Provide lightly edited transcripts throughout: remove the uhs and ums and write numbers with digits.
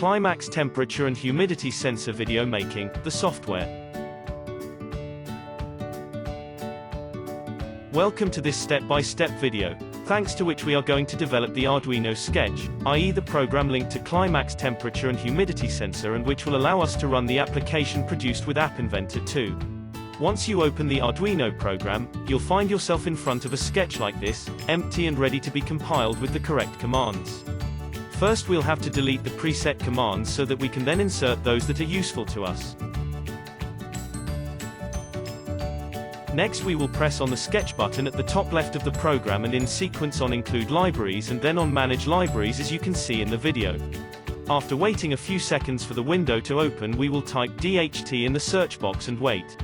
Climax Temperature and Humidity Sensor Video Making, the software. Welcome to this step-by-step video, thanks to which we are going to develop the Arduino Sketch, i.e. the program linked to Climax Temperature and Humidity Sensor, and which will allow us to run the application produced with App Inventor 2. Once you open the Arduino program, you'll find yourself in front of a sketch like this, empty and ready to be compiled with the correct commands. First we'll have to delete the preset commands so that we can then insert those that are useful to us. Next we will press on the Sketch button at the top left of the program and in sequence on Include Libraries and then on Manage Libraries, as you can see in the video. After waiting a few seconds for the window to open, we will type DHT in the search box and wait.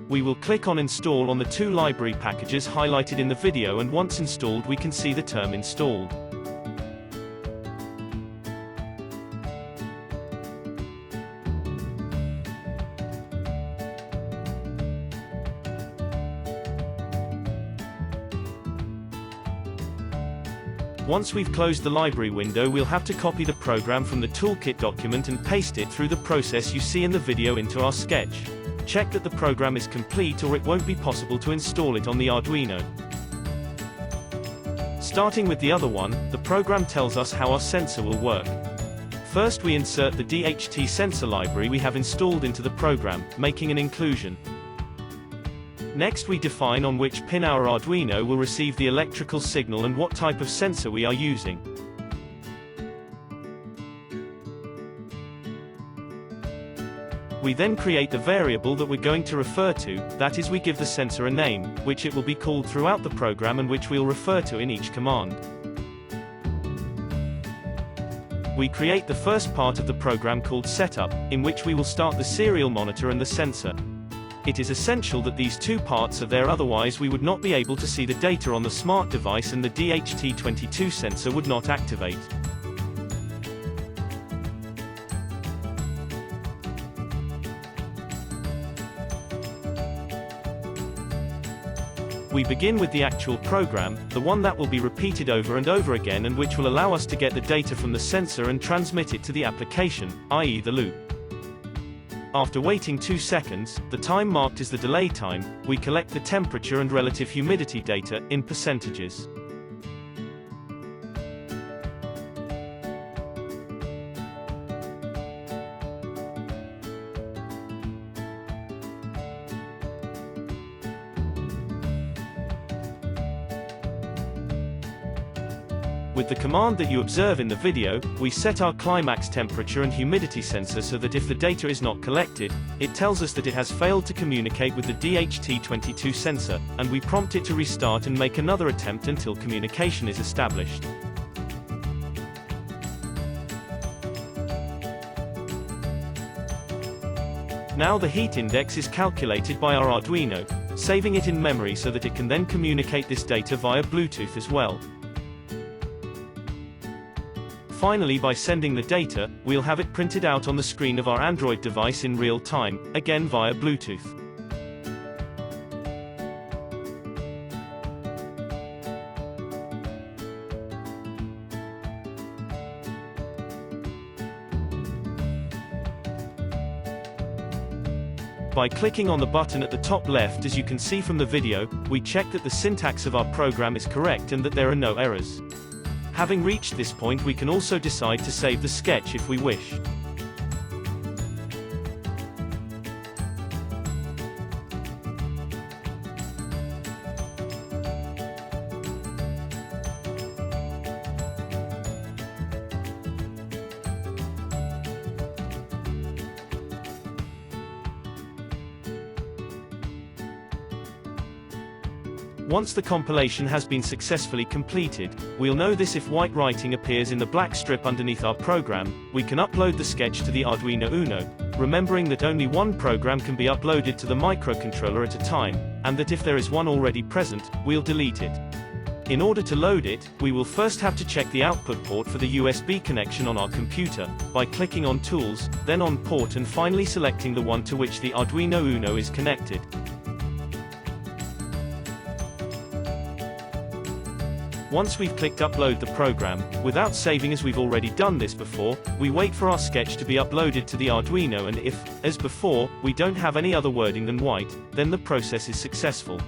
We will click on Install on the two library packages highlighted in the video, and once installed we can see the term installed. Once we've closed the library window, we'll have to copy the program from the toolkit document and paste it through the process you see in the video into our sketch. Check that the program is complete or it won't be possible to install it on the Arduino. Starting with the other one, the program tells us how our sensor will work. First we insert the DHT sensor library we have installed into the program, making an inclusion. Next we define on which pin our Arduino will receive the electrical signal and what type of sensor we are using. We then create the variable that we're going to refer to, that is, we give the sensor a name, which it will be called throughout the program and which we'll refer to in each command. We create the first part of the program called Setup, in which we will start the serial monitor and the sensor. It is essential that these two parts are there, otherwise we would not be able to see the data on the smart device and the DHT22 sensor would not activate. We begin with the actual program, the one that will be repeated over and over again and which will allow us to get the data from the sensor and transmit it to the application, i.e. the loop. After waiting 2 seconds, the time marked as the delay time, we collect the temperature and relative humidity data, in percentages. With the command that you observe in the video, we set our climax temperature and humidity sensor so that if the data is not collected, it tells us that it has failed to communicate with the DHT22 sensor, and we prompt it to restart and make another attempt until communication is established. Now the heat index is calculated by our Arduino, saving it in memory so that it can then communicate this data via Bluetooth as well. Finally, by sending the data, we'll have it printed out on the screen of our Android device in real time, again via Bluetooth. By clicking on the button at the top left, as you can see from the video, we check that the syntax of our program is correct and that there are no errors. Having reached this point, we can also decide to save the sketch if we wish. Once the compilation has been successfully completed, we'll know this if white writing appears in the black strip underneath our program. We can upload the sketch to the Arduino Uno, remembering that only one program can be uploaded to the microcontroller at a time, and that if there is one already present, we'll delete it. In order to load it, we will first have to check the output port for the USB connection on our computer, by clicking on Tools, then on Port, and finally selecting the one to which the Arduino Uno is connected. Once we've clicked upload the program, without saving as we've already done this before, we wait for our sketch to be uploaded to the Arduino, and if, as before, we don't have any other wording than white, then the process is successful.